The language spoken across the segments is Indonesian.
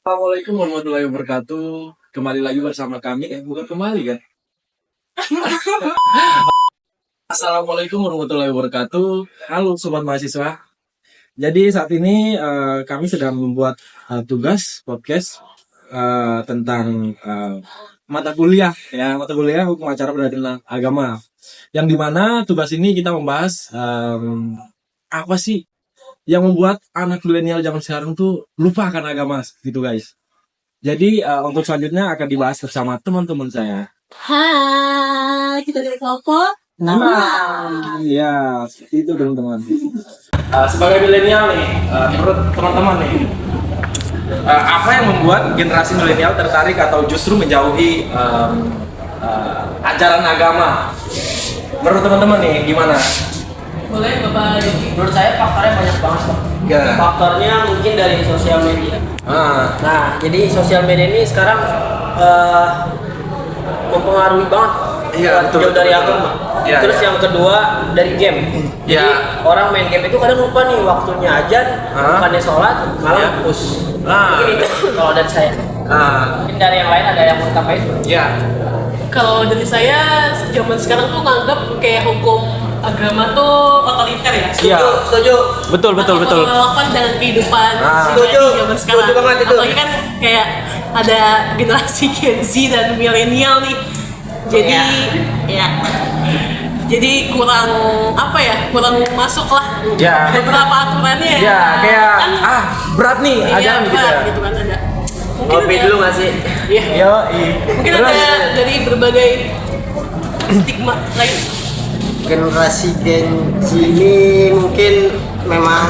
Assalamualaikum warahmatullahi wabarakatuh. Kembali lagi bersama kami, bukan kembali kan? Assalamualaikum warahmatullahi wabarakatuh. Halo sobat mahasiswa. Jadi saat ini kami sedang membuat tugas podcast tentang mata kuliah hukum acara peradilan agama. Yang dimana tugas ini kita membahas apa sih yang membuat anak milenial zaman sekarang tuh lupa akan agama gitu guys. Jadi untuk selanjutnya akan dibahas bersama teman-teman saya. Hai, kita dari kelompok. Ya seperti itu teman-teman. Sebagai milenial nih, menurut teman-teman nih, apa yang membuat generasi milenial tertarik atau justru menjauhi ajaran agama? Menurut teman-teman nih, gimana? Boleh Bapak Yogi. Menurut saya faktornya banyak banget, Pak. Ya. Faktornya mungkin dari sosial media. Nah, jadi sosial media ini sekarang mempengaruhi banget. Iya, betul, jauh dari betul. agama. Iya, Terus iya. yang kedua dari game. Jadi Iya. orang main game itu kadang lupa nih waktunya ajan, bukannya sholat, malah Iya. push. Ah. Mungkin itu kalau dari saya. Mungkin dari yang lain ada yang mau tambahin? Ya. Kalau dari saya zaman sekarang tuh nganggap kayak hukum agama tuh otoriter ya. Iya. Setuju. Betul. Relevan dengan kehidupan Setuju. zaman sekarang. Setuju banget itu. Apalagi kan kayak ada generasi Gen Z dan milenial nih. Jadi ya. Jadi kurang kurang masuk lah. Ya. Beberapa aturannya Ya, kayak kan, berat nih iya, ajaran gitu berat ya. gitu kan ada. Ngopi dulu nggak sih? Iya. Yo, Mungkin ada dari berbagai stigma lain. Generasi Gen Z ini mungkin memang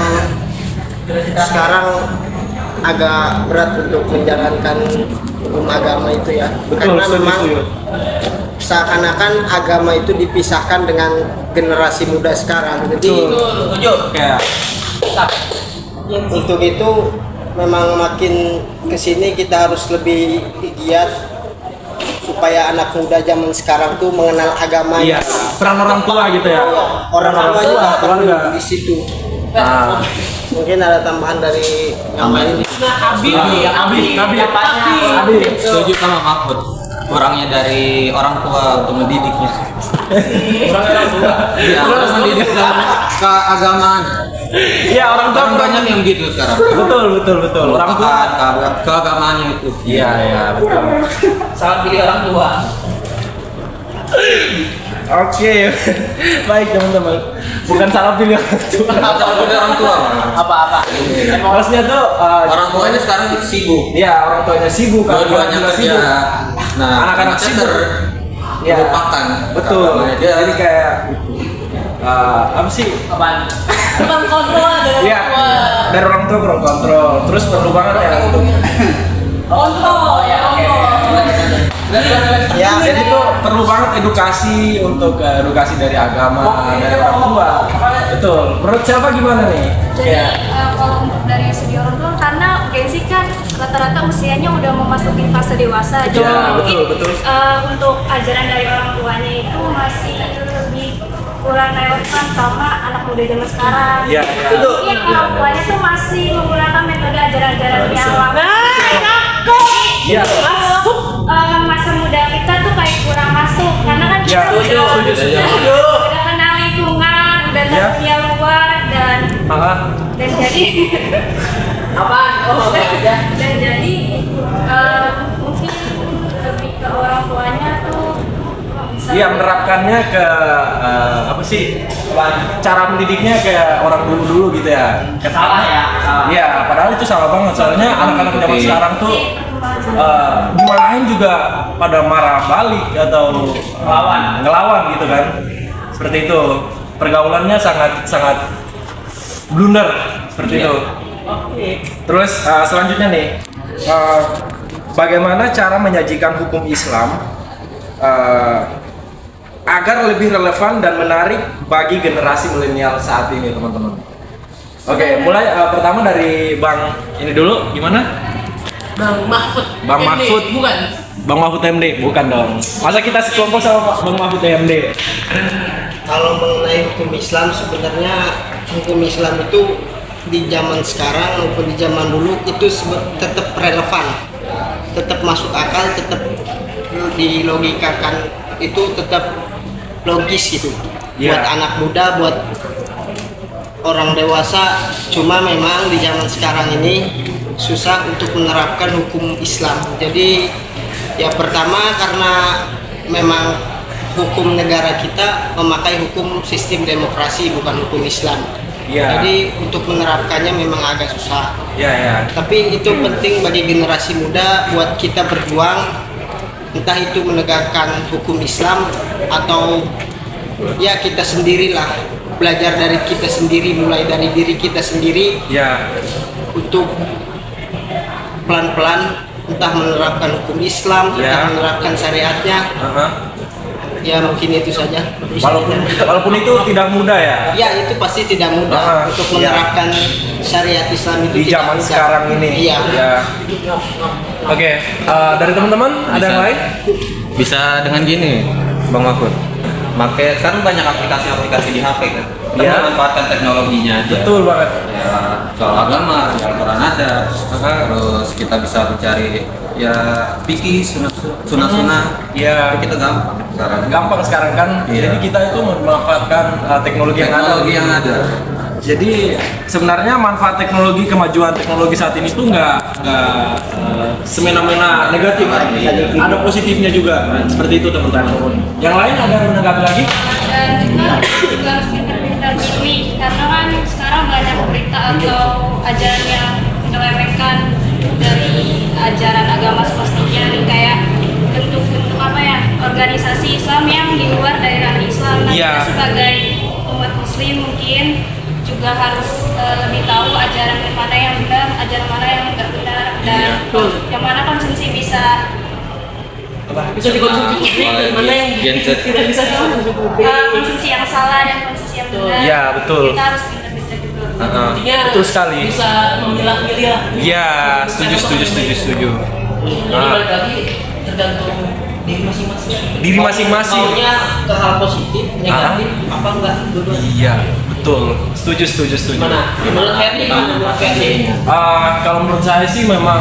sekarang agak berat untuk menjalankan hukum agama itu ya. Karena memang seakan-akan agama itu dipisahkan dengan generasi muda sekarang. Jadi Setuju. kayak untuk itu memang makin kesini kita harus lebih giat supaya anak muda zaman sekarang tuh mengenal agama. iya, peran orang tua gitu ya. Orang tua juga perlu keluarga. di situ. Nah, Mungkin ada tambahan dari yang lain. Nah, Abi. Setuju sama Mahfud. Kurangnya dari orang tua untuk mendidiknya. Iya, harus mendidik dalam keagamaan. iya orang tua Orang banyak yang gitu sekarang. betul. Orang tua. Keagamaannya itu. Iya, betul. Salah pilih orang tua. Oke. Baik, teman-teman. Bukan salah pilih orang tua. Atau juga orang tua. Apa-apa. Maksudnya tuh Orang tuanya sekarang sibuk. iya, orang tuanya sibuk kan. Dua-duanya Juga kerja. Nah, Anak-anak anaknya sibuk. Iya. terlupakan. Betul. Agamanya dia. Jadi kayak apa sih? Apaan? Kurang kontrol dari Iya, orang tua. dari orang tua kurang kontrol. Terus perlu banget ya untuk Kontrol ya, Ya, jadi tuh perlu banget edukasi untuk edukasi dari agama dari orang tua. Betul. Menurut siapa gimana nih? Jadi kalau untuk dari segi orang tua karena Gen Z kan rata-rata usianya udah memasuki fase dewasa, jadi Ya, mungkin betul. untuk ajaran dari orang tuanya itu masih lebih kurang relevan sama anak muda zaman sekarang. Iya, iya. Mungkin orang tuanya tuh masih menggunakan metode ajaran-ajaran yang lama. Iya. Masa muda kita tuh kayak kurang masuk karena kan kita Ya, udah kenal lingkungan, udah tahu Ya. dunia luar dan jadi Apaan? Oh, ada. dan jadi mungkin lebih ke orang tuanya tuh bisa Iya, menerapkannya ke apa sih? Cara mendidiknya kayak orang dulu gitu ya. Salah ya. Salah. Iya, padahal itu salah banget. Soalnya anak-anak zaman sekarang tuh dimarahin juga pada marah balik atau ngelawan gitu kan. Seperti itu. Pergaulannya sangat blunder seperti itu. Terus selanjutnya nih, bagaimana cara menyajikan hukum Islam agar lebih relevan dan menarik bagi generasi milenial saat ini, teman-teman? Oke, mulai pertama dari Bang ini dulu, gimana? Bang Mahfud. Bang MD, Mahfud. bukan. Bang Mahfud MD, bukan dong. Masa kita sekelompok sama Bang Mahfud MD? Kalau mengenai hukum Islam, sebenarnya hukum Islam itu di zaman sekarang maupun di zaman dulu itu tetap relevan, tetap masuk akal, tetap dilogikakan, itu tetap logis gitu. Buat anak muda, buat orang dewasa. Cuma memang di zaman sekarang ini susah untuk menerapkan hukum Islam. Jadi ya pertama karena memang hukum negara kita memakai hukum sistem demokrasi, bukan hukum Islam. Jadi untuk menerapkannya memang agak susah. Tapi itu penting bagi generasi muda buat kita berjuang, entah itu menegakkan hukum Islam atau ya kita sendirilah, belajar dari kita sendiri, mulai dari diri kita sendiri untuk pelan-pelan entah menerapkan hukum Islam, entah menerapkan syariatnya. Ya mungkin itu saja. Walaupun itu tidak mudah ya. Ya itu pasti tidak mudah untuk menerapkan syariat Islam itu di zaman sekarang ini. Iya. Oke, dari teman-teman ada yang lain? Bisa dengan gini, Bang Mahfud. Sekarang banyak aplikasi-aplikasi di HP kan. Kita memanfaatkan teknologinya aja. Betul banget. Ya, soal agama, di Al-Quran ada. Terus kita bisa mencari ya fikih, sunah-sunah. Ya, Kita gampang sekarang. gampang sekarang kan. Jadi kita itu memanfaatkan teknologi yang ada. Jadi sebenarnya manfaat teknologi, kemajuan teknologi saat ini tuh nggak semena-mena negatif. Ada positifnya juga. Seperti itu teman-teman. Yang lain ada yang menanggapi lagi? Dan juga harus pintar-pintar milih, karena kan sekarang banyak berita atau ajaran yang menyelewengkan dari ajaran agama semestinya, kayak bentuk-bentuk organisasi Islam yang di luar dari ranah Islam. Nah, kita sebagai umat muslim mungkin juga harus lebih tahu ajaran mana yang benar, ajaran mana yang enggak benar, dan yang mana konsumsi bisa dikonsumsi publik dan mana yang tidak bisa dikonsumsi publik. konsumsi yang salah dan konsumsi yang benar. Iya, betul. Kita harus pintar-pintar juga. Intinya Betul sekali. bisa memilah-milih lah. Iya, setuju. Jadi balik lagi tergantung diri masing-masing. Diri masing-masing. Maunya ke hal positif, negatif, apa enggak, dua-duanya. Iya, betul. Setuju. Mana? Menurut Ferdi, menurut Ferdi. Kalau menurut saya sih memang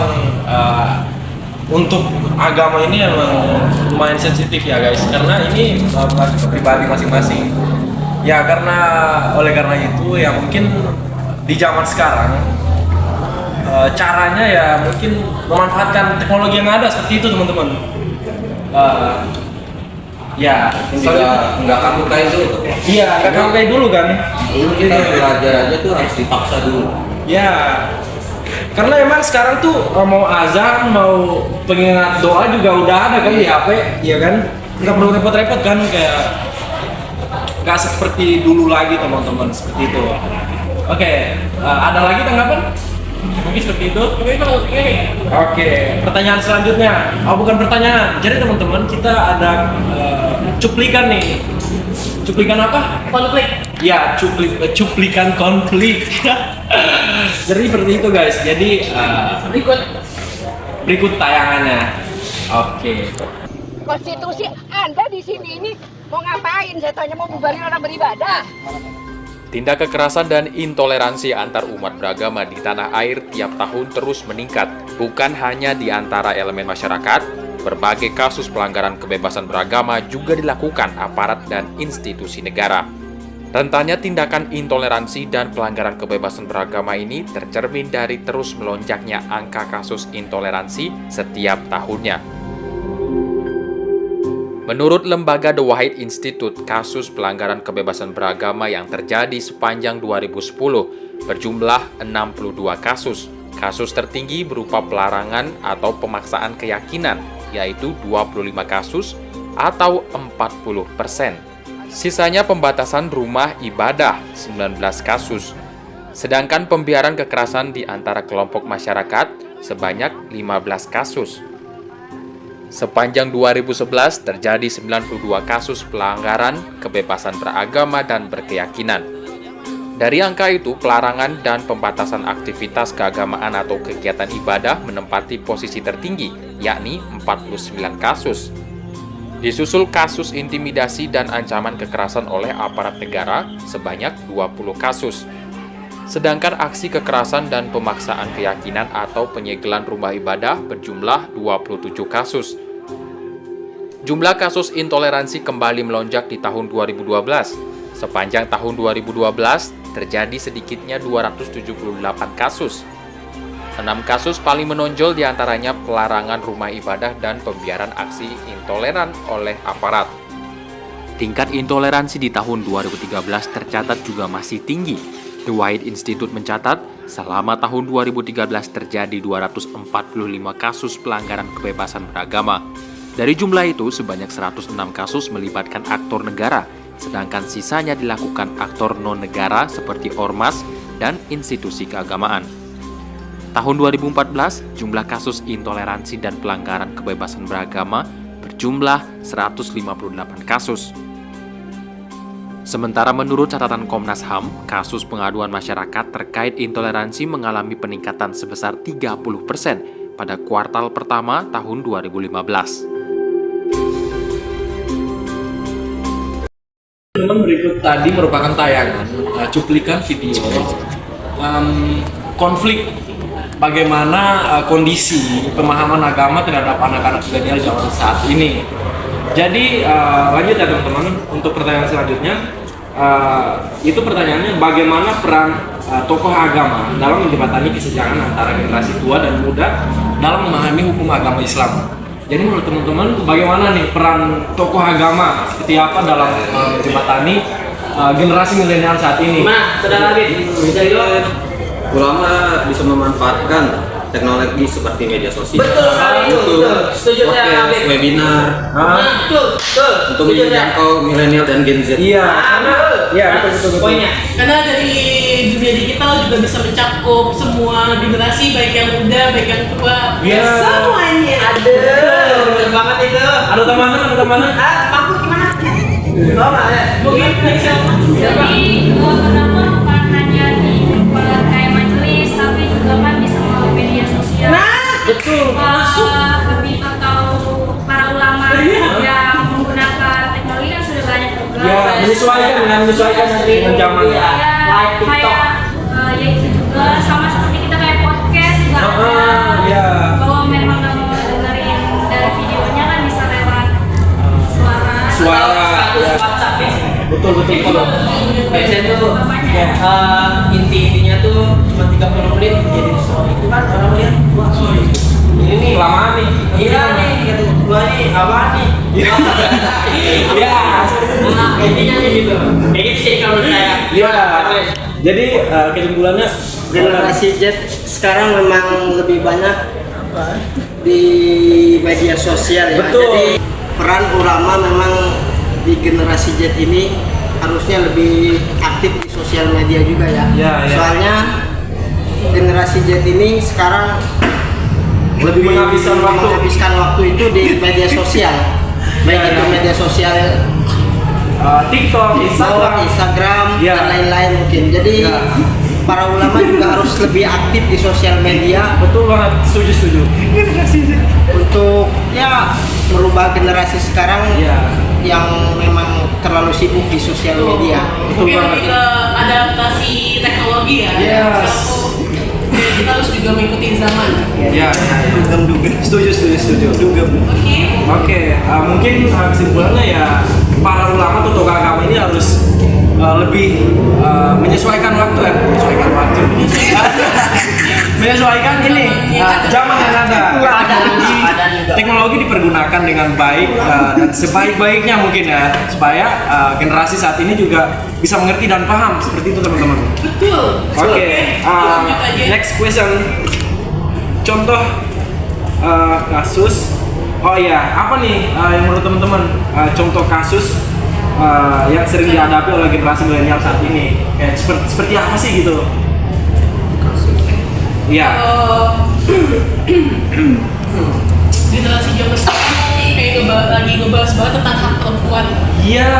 untuk agama ini emang lumayan sensitif ya guys, karena ini pribadi masing-masing. Ya oleh karena itu ya mungkin di zaman sekarang caranya ya mungkin memanfaatkan teknologi yang ada seperti itu teman-teman. Ya, Nggak kamu kayak dulu. iya, nggak kamu kayak dulu kan? Dulu kita belajar aja tuh harus dipaksa dulu. Ya, karena emang sekarang tuh mau azan, mau pengingat doa juga udah ada kan di HP, ya kan? Nggak perlu repot-repot kan, kayak nggak seperti dulu lagi teman-teman, seperti itu. Oke, ada lagi tanggapan? Mungkin seperti itu. Oke, pertanyaan selanjutnya. Oh, bukan pertanyaan. Jadi teman-teman, kita ada cuplikan nih. Cuplikan apa? Konflik. Ya, cuplikan konflik. Jadi seperti itu guys. Jadi berikut tayangannya. Oke. Konstitusi Anda di sini ini mau ngapain? Saya tanya mau bubarin orang beribadah. Tindak kekerasan dan intoleransi antar umat beragama di tanah air tiap tahun terus meningkat, bukan hanya di antara elemen masyarakat. Berbagai kasus pelanggaran kebebasan beragama juga dilakukan aparat dan institusi negara. Rentannya tindakan intoleransi dan pelanggaran kebebasan beragama ini tercermin dari terus melonjaknya angka kasus intoleransi setiap tahunnya. Menurut lembaga The Wahid Institute, kasus pelanggaran kebebasan beragama yang terjadi sepanjang 2010 berjumlah 62 kasus. Kasus tertinggi berupa pelarangan atau pemaksaan keyakinan, yaitu 25 kasus atau 40%. Sisanya pembatasan rumah ibadah, 19 kasus. Sedangkan pembiaran kekerasan di antara kelompok masyarakat sebanyak 15 kasus. Sepanjang 2011 terjadi 92 kasus pelanggaran kebebasan beragama dan berkeyakinan. Dari angka itu, pelarangan dan pembatasan aktivitas keagamaan atau kegiatan ibadah menempati posisi tertinggi, yakni 49 kasus. Disusul kasus intimidasi dan ancaman kekerasan oleh aparat negara sebanyak 20 kasus. Sedangkan aksi kekerasan dan pemaksaan keyakinan atau penyegelan rumah ibadah berjumlah 27 kasus. Jumlah kasus intoleransi kembali melonjak di tahun 2012. Sepanjang tahun 2012, terjadi sedikitnya 278 kasus. 6 kasus paling menonjol diantaranya pelarangan rumah ibadah dan pembiaran aksi intoleran oleh aparat. Tingkat intoleransi di tahun 2013 tercatat juga masih tinggi. The White Institute mencatat, selama tahun 2013 terjadi 245 kasus pelanggaran kebebasan beragama. Dari jumlah itu, sebanyak 106 kasus melibatkan aktor negara, sedangkan sisanya dilakukan aktor non-negara seperti ormas dan institusi keagamaan. Tahun 2014, jumlah kasus intoleransi dan pelanggaran kebebasan beragama berjumlah 158 kasus. Sementara menurut catatan Komnas HAM, kasus pengaduan masyarakat terkait intoleransi mengalami peningkatan sebesar 30% pada kuartal pertama tahun 2015. Teman berikut tadi merupakan tayangan cuplikan video konflik bagaimana kondisi pemahaman agama terhadap anak-anak milenial zaman saat ini. Jadi lanjut ya teman-teman, untuk pertanyaan selanjutnya itu pertanyaannya, bagaimana peran tokoh agama dalam menjembatani kesenjangan antara generasi tua dan muda dalam memahami hukum agama Islam. Jadi menurut teman-teman bagaimana nih peran tokoh agama seperti apa dalam menjembatani generasi milenial saat ini? Nah, saudara Abid, bisa dulu. Ulama bisa memanfaatkan teknologi seperti media sosial, Betul sekali itu. Setuju saya, podcast, Abid. webinar, Betul. untuk Setuju saya. menjangkau milenial dan Gen Z. Iya, Betul. betul. Poinnya. Karena dari dunia digital juga bisa mencakup semua generasi, baik yang muda, baik yang tua, Iya. semuanya. Ada. Betul banget itu. Ada tambahan? Aku gimana? Bawa ya. Mungkin next sama. Jadi kenapa bukan hanya di tempat kayak majelis, tapi juga kan bisa melalui media sosial. Betul. Lebih atau para ulama yang menggunakan teknologi kan sudah banyak juga. Ya, menyesuaikan nanti dengan zaman. Ya, kayak ya itu juga sama seperti kita kayak podcast juga ada. Iya. Bahwa memang nggak mau dengerin dari videonya kan bisa lewat suara. Ya. WhatsApp ya. Betul. Biasanya tuh Bapaknya. intinya tuh cuma 30 menit jadi soal itu kan orang lihat wah ini nih Kelamaan nih. iya nih gitu gua nih apaan nih Ya. nah intinya nih gitu kayak gitu sih kalau menurut saya. Iya. Jadi kesimpulannya Generasi Z sekarang memang lebih banyak di media sosial ya. Betul. Jadi peran ulama memang di generasi Z ini harusnya lebih aktif di sosial media juga ya. Ya. Soalnya generasi Z ini sekarang lebih menghabiskan waktu itu di media sosial. Baik itu media sosial TikTok, Instagram Ya. dan lain-lain mungkin. Jadi Ya. para ulama juga harus lebih aktif di sosial media Betul banget, setuju. untuk ya merubah generasi sekarang Iya. yang memang terlalu sibuk di sosial media. Betul Mungkin banget. lebih ke adaptasi teknologi ya. Yes. Jadi kita harus juga mengikuti zaman. Ya. Setuju. Oke, mungkin kesimpulannya ya para ulama atau tokoh agama ini harus lebih menyesuaikan waktu ya, menyesuaikan ini zaman yang ada. Teknologi dipergunakan dengan baik dan sebaik-baiknya mungkin ya, supaya generasi saat ini juga bisa mengerti dan paham seperti itu teman-teman. Betul. Oke, Lanjut aja. next question. Contoh kasus. Oh ya, apa nih yang menurut teman-teman contoh kasus yang sering dihadapi oleh generasi milenial saat ini? Kayak seperti apa sih gitu? Iya. Generasi zaman sekarang kayak lagi ngebahas banget tentang hak perempuan. Iya,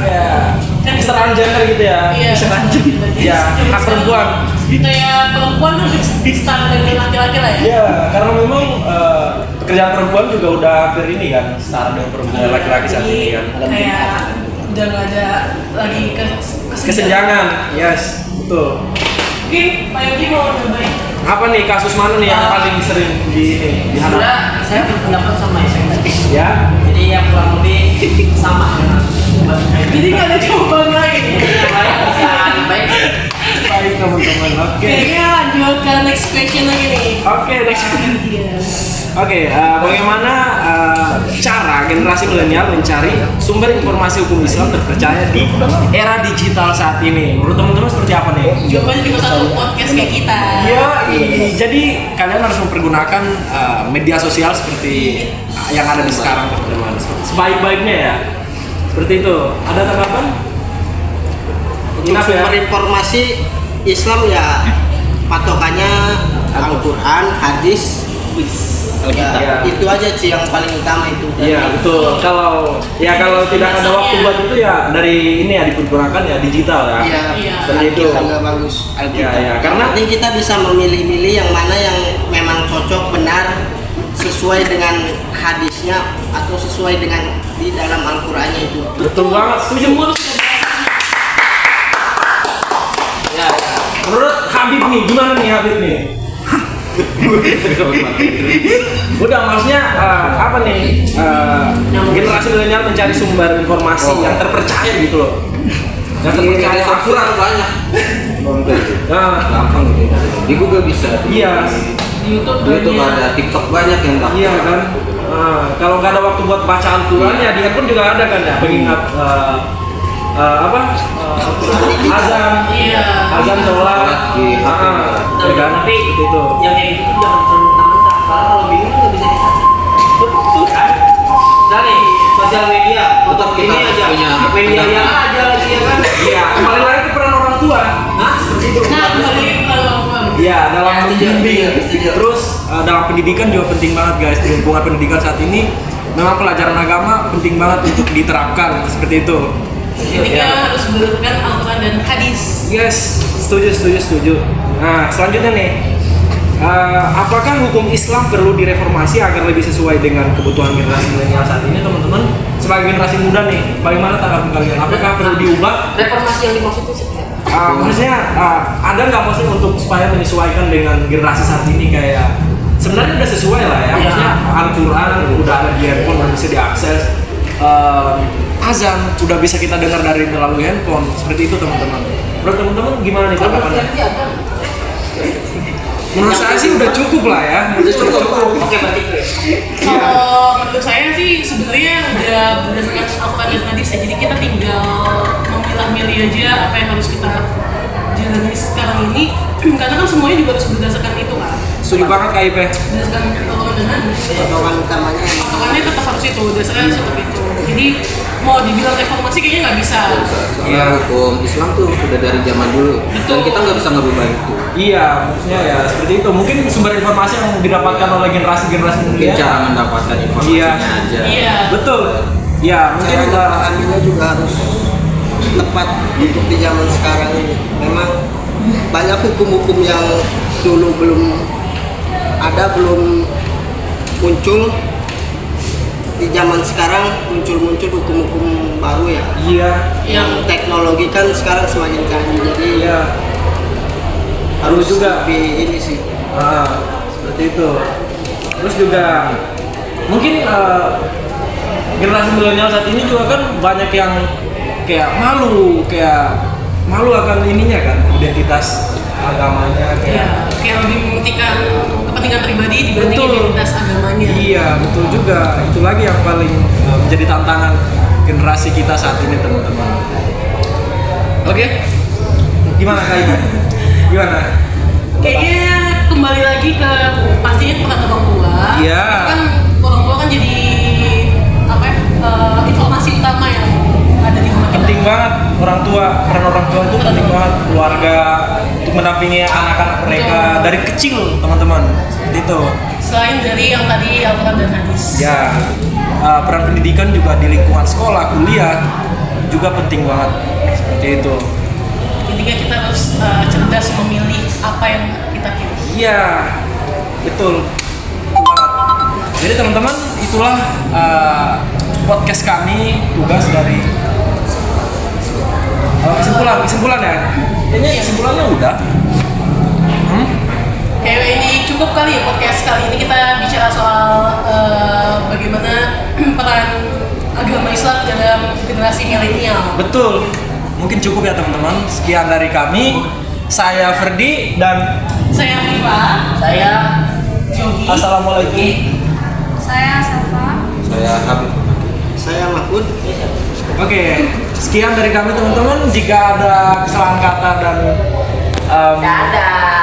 kayak kesetaraan gender gitu ya. Iya. Iya, hak perempuan. Kayak perempuan kan disetara dengan laki-laki lah ya. Iya, karena memang pekerjaan perempuan juga udah hampir ini kan, setara dengan perempuan laki-laki saat ini kan. Kayak udah nggak ada lagi kesenjangan. Kesenjangan, yes, betul. Oke, Pak Yogi mau nambahin? Apa nih kasus mana nih yang paling sering dihadapi? Sebenarnya saya berpendapat sama SMP. Ya. Jadi yang kurang lebih sama dengan Jadi nggak ada jawaban lain. bisa lebih baik. Baik teman-teman. Oke. Kayaknya lanjut ke next question lagi nih. Oke, next. Yes. Oke, bagaimana cara generasi milenial mencari sumber informasi hukum Islam terpercaya di era digital saat ini? Menurut teman-teman seperti apa nih? Jawabannya cuma satu podcast kayak kita. Ya, jadi kalian harus mempergunakan media sosial seperti yang ada di sekarang, teman-teman. Sebaik-baiknya ya. Seperti itu. Ada tanggapan? Untuk sumber informasi Islam ya patokannya Al-Quran, hadis. Ya, itu aja sih yang paling utama itu. Iya betul. Kalau tidak ada waktu buat itu ya dari ini ya dipergunakan ya digital ya. Iya, Seperti itu. Alkitab nggak bagus. Alkitab. Iya, karena Nanti kita bisa memilih-milih yang mana yang memang cocok benar sesuai dengan hadisnya atau sesuai dengan di dalam Al-Qur'annya itu. betul banget setuju. Ya. Menurut Habib nih gimana nih Habib nih? Udah maksudnya apa nih generasi milenial mencari sumber informasi yang terpercaya gitu loh, yang terpercaya akurat banyak. nah, Gampang gitu. Di Google bisa. iya Di YouTube YouTube banyak. ada, TikTok banyak yang daftar. iya kan. Kalau nggak ada waktu buat baca Al-Quran ya di handphone juga ada kan ya pengingat azan Iya. azan sholat Di HP. ya kan Tapi itu yang kayak gitu tuh jangan mentah-mentah. Karena kalau bingung nggak bisa dicari. betul kan. Dari sosial media, Tetap kita ini aja, punya media pendapat. yang aja lagi ya kan. Iya, kembali lagi ke peran orang tua. Nah, seperti itu. Nah, kembali kalau Iya, dalam Ya, setuju, membimbing. setuju. Terus dalam pendidikan juga penting banget guys. Di lingkungan pendidikan saat ini memang pelajaran agama penting banget untuk diterapkan seperti itu. intinya harus berdasarkan Al-Quran dan hadis. Yes, setuju. Nah, selanjutnya nih, apakah hukum Islam perlu direformasi agar lebih sesuai dengan kebutuhan generasi milenial saat ini, teman-teman? Sebagai generasi muda nih, bagaimana tanggapan kalian? Apakah perlu diubah? Reformasi yang dimaksud itu seperti apa? Maksudnya ada nggak maksudnya untuk supaya menyesuaikan dengan generasi saat ini kayak sebenarnya udah sesuai lah ya, maksudnya Al-Quran udah ada di handphone, udah bisa diakses, azan udah bisa kita dengar dari melalui handphone, seperti itu teman-teman. Menurut teman-teman gimana nih tanggapannya? Menurut saya sih udah cukup lah ya. Udah cukup. Oke, berarti Chris. Kalau menurut saya sih sebenarnya udah berdasarkan Al-Quran dan hadis ya. Jadi kita tinggal memilah-milih aja apa yang harus kita jalani sekarang ini. Karena kan semuanya juga harus berdasarkan itu kan. Setuju banget Kak Ipe. Berdasarkan Al-Quran dan hadis. Potongan utamanya Patokannya tetap harus itu, dasarnya seperti itu. Jadi mau dibilang reformasi kayaknya nggak bisa. Soalnya hukum Islam tuh sudah dari zaman dulu dan kita nggak bisa ngerubah itu. Iya, maksudnya ya seperti itu. Mungkin sumber informasi yang didapatkan oleh generasi-generasi Mungkin muda. cara mendapatkan informasinya aja. Iya. Betul. Ya, mungkin cara memahaminya juga harus tepat untuk di zaman sekarang ini. Memang banyak hukum-hukum yang dulu belum muncul, di zaman sekarang muncul hukum-hukum baru ya. iya. Yang teknologi kan sekarang semakin canggih, jadi Iya. harus juga. lebih ini sih. Seperti itu. Terus juga mungkin generasi milenial saat ini juga kan banyak yang kayak malu akan ininya kan, identitas agamanya Iya, kayak lebih mementingkan kepentingan pribadi dibanding Betul. identitas agamanya. Iya, betul juga. Itu lagi yang paling menjadi tantangan generasi kita saat ini, teman-teman. Oke. Gimana Kak Iman? Gimana? Kayaknya kembali lagi ke pastinya peran orang tua. Iya. Kan orang tua kan jadi apa ya, informasi utama yang ada di rumah kita. Penting banget peran orang tua itu penting banget, keluarga untuk mendampingi anak-anak mereka dari kecil, teman-teman. Seperti itu. Selain dari yang tadi Al-Quran dan hadis. Ya, peran pendidikan juga di lingkungan sekolah, kuliah juga penting banget. Seperti itu. Intinya kita harus cerdas memilih apa yang kita pilih. Iya, betul. Betul banget. Jadi teman-teman, itulah podcast kami, tugas dari kesimpulan ya. Kayaknya kesimpulannya udah. kayak ini cukup kali ya podcast kali ini kita bicara soal bagaimana peran agama Islam dalam generasi milenial. Betul. Mungkin cukup ya teman-teman. Sekian dari kami. Saya Ferdi dan Saya Viva. Saya Jogi. Assalamualaikum. Saya Safa. Saya Habib. Saya Mahfud. Oke, sekian dari kami teman-teman. Jika ada kesalahan kata dan Dadah.